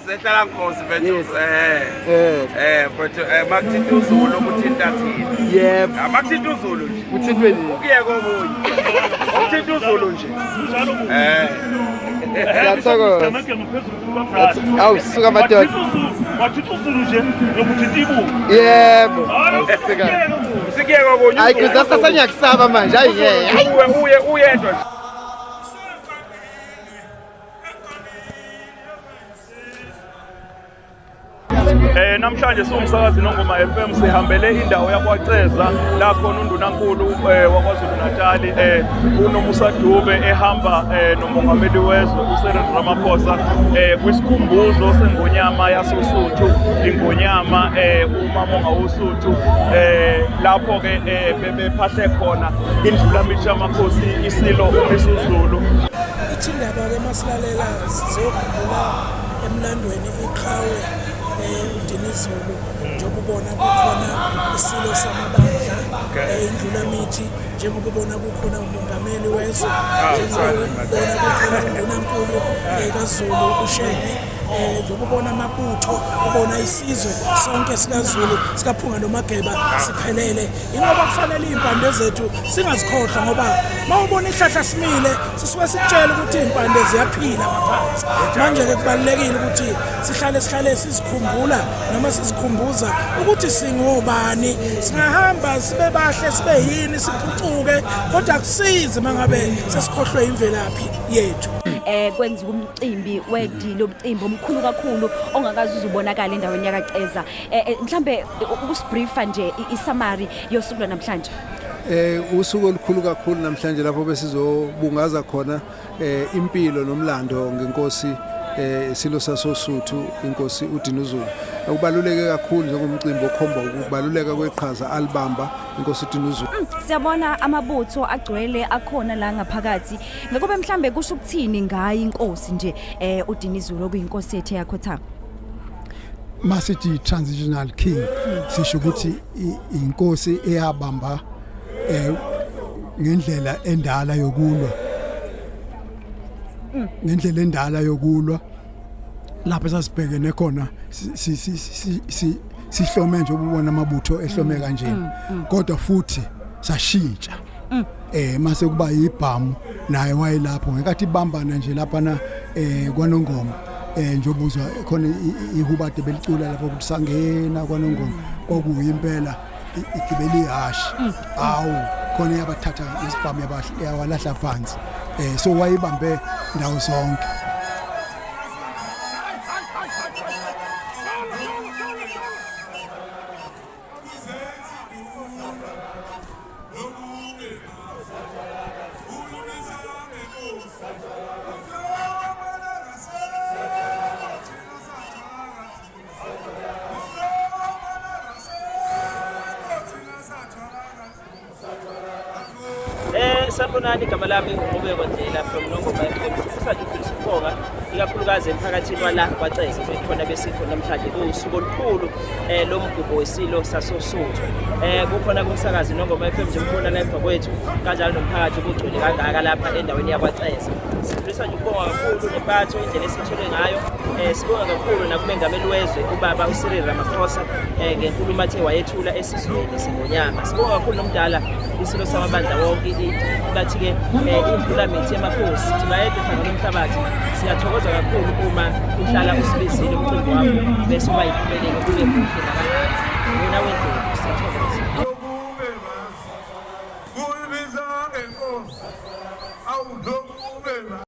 sehlala ngikhosi mfethu but makuthinta uZulu ukuthinta thina. Yebo. Makuthinta uZulu nje. Uthintwe nini? Ukuyeka okunye. Ukuthinta uZulu nje. Siyathokoza. Awu suka madoda. Wathinta uZulu nje nokuthinta ibuku. Yebo. Sikuyeka okunye. Hayi kuzasasa ngiyakusaba manje. Hayi uyedwa nje. Namhlanje siwumsakazi Nongoma FM sihambele indawo yakwaCeza la khona undunankulu waKwaZulu Natal uNomusa Dube ehamba nomongameli wezwe uCyril Ramaphosa kwisikhumbuzo sengonyama yasoSuthu ingonyama uMamonga woSuthu lapho ke bebephahle khona indlulamthi yamakhosi isilo uMisuzulu. Ithi indaba ke masilalela sizokhumbula emlandweni iqhawe uDinizulu njengoba ubona kukhona isilo samabandla indlulamithi njengoba ubona kukhona umongameli wezwe njengoba ubona kukhona undunankulu kaZulu uShenge njengoba ubona amabutho ubona isizwe sonke sikaZulu sikaPhunga noMageba siphelele ingoba kufanele impande zethu singazikhohlwa ngoba mawubona ihlahla simile sisuke sikutshela ukuthi impande ziyaphila ngaphansi manje ke kubalekile ukuthi sihlale sizikhumbula noma sizikhumbuza ukuthi singobani singahamba sibe bahle sibe yini siphucuke kodwa akusizi mangabe sesikhohlwe imvelaphi yethu. Kwenziwa umcimbi wedilo umcimbi omkhulu kakhulu ongakazi uzubonakala endaweni yakaCeza mhlambe ukusibriefa nje isummary yosuku namhlanje. Usuku olukhulu kakhulu namhlanje lapho besizobungaza khona impilo nomlando ngenkosi isilo sasoSuthu inkosi uDinuzulu. Ukubaluleke kakhulu njengomcimbi okhomba ukubaluleka kweqhaza alibamba inkosi uDinuzulu. Siyabona amabutho agcwele akhona la ngaphakathi ngakube mhlambe kusho ukuthini ngayi inkosi nje uDinuzulu okuyinkosi yethu yakhotha. Masithi transitional king sisho ukuthi inkosi eyabamba ngendlela endala yokulwa ngendlela endala yokulwa lapha sasibhekene khona sihlome nje ubona amabutho ehlome kanjeni kodwa futhi sashintsha mase kuba yibhamu naye wayelapho ngekathi ibambana nje lapha na kwaNongoma njobuzwa khona ihubade belicula lapho ukuthi sangena kwaNongoma kwakuyimpela igibeli ihashi awu khona yabathatha isibhamu yawalahla phansi so wayibambe ndawo zonke. Sanibonani igama lami uNgqubeko Ndlela from Nongoma FM. Sifisa nje ukubonga ikakhulukazi emphakathini wala kwaCeza bekhona besikho namhlanje kusuku olukhulu lomgubho wesilo sasoSuthu. Kukhona kumsakazi Nongoma FM nje ukubona la emva kwethu kanjalo nomphakathi ubugcwele kangaka lapha endaweni yakwaCeza. Sifisa nje ukubonga kakhulu nephatho indlela esithole ngayo. Sibonga kakhulu nakumengameli wezwe ubaba uCyril Ramaphosa ngenkulumo athe wayethula esizweni sengonyama. Sibonga kakhulu nomdala isilo samabandla wonke bathi ke indlulamithi yamakhosi sithi bayede phakathi nomhlabathi. Siyathokoza kakhulu uma uhlala usibizile umcimbi wakho bese uba yiphumelele kube kuhle nabanye. Wena wendlela siyathokoza.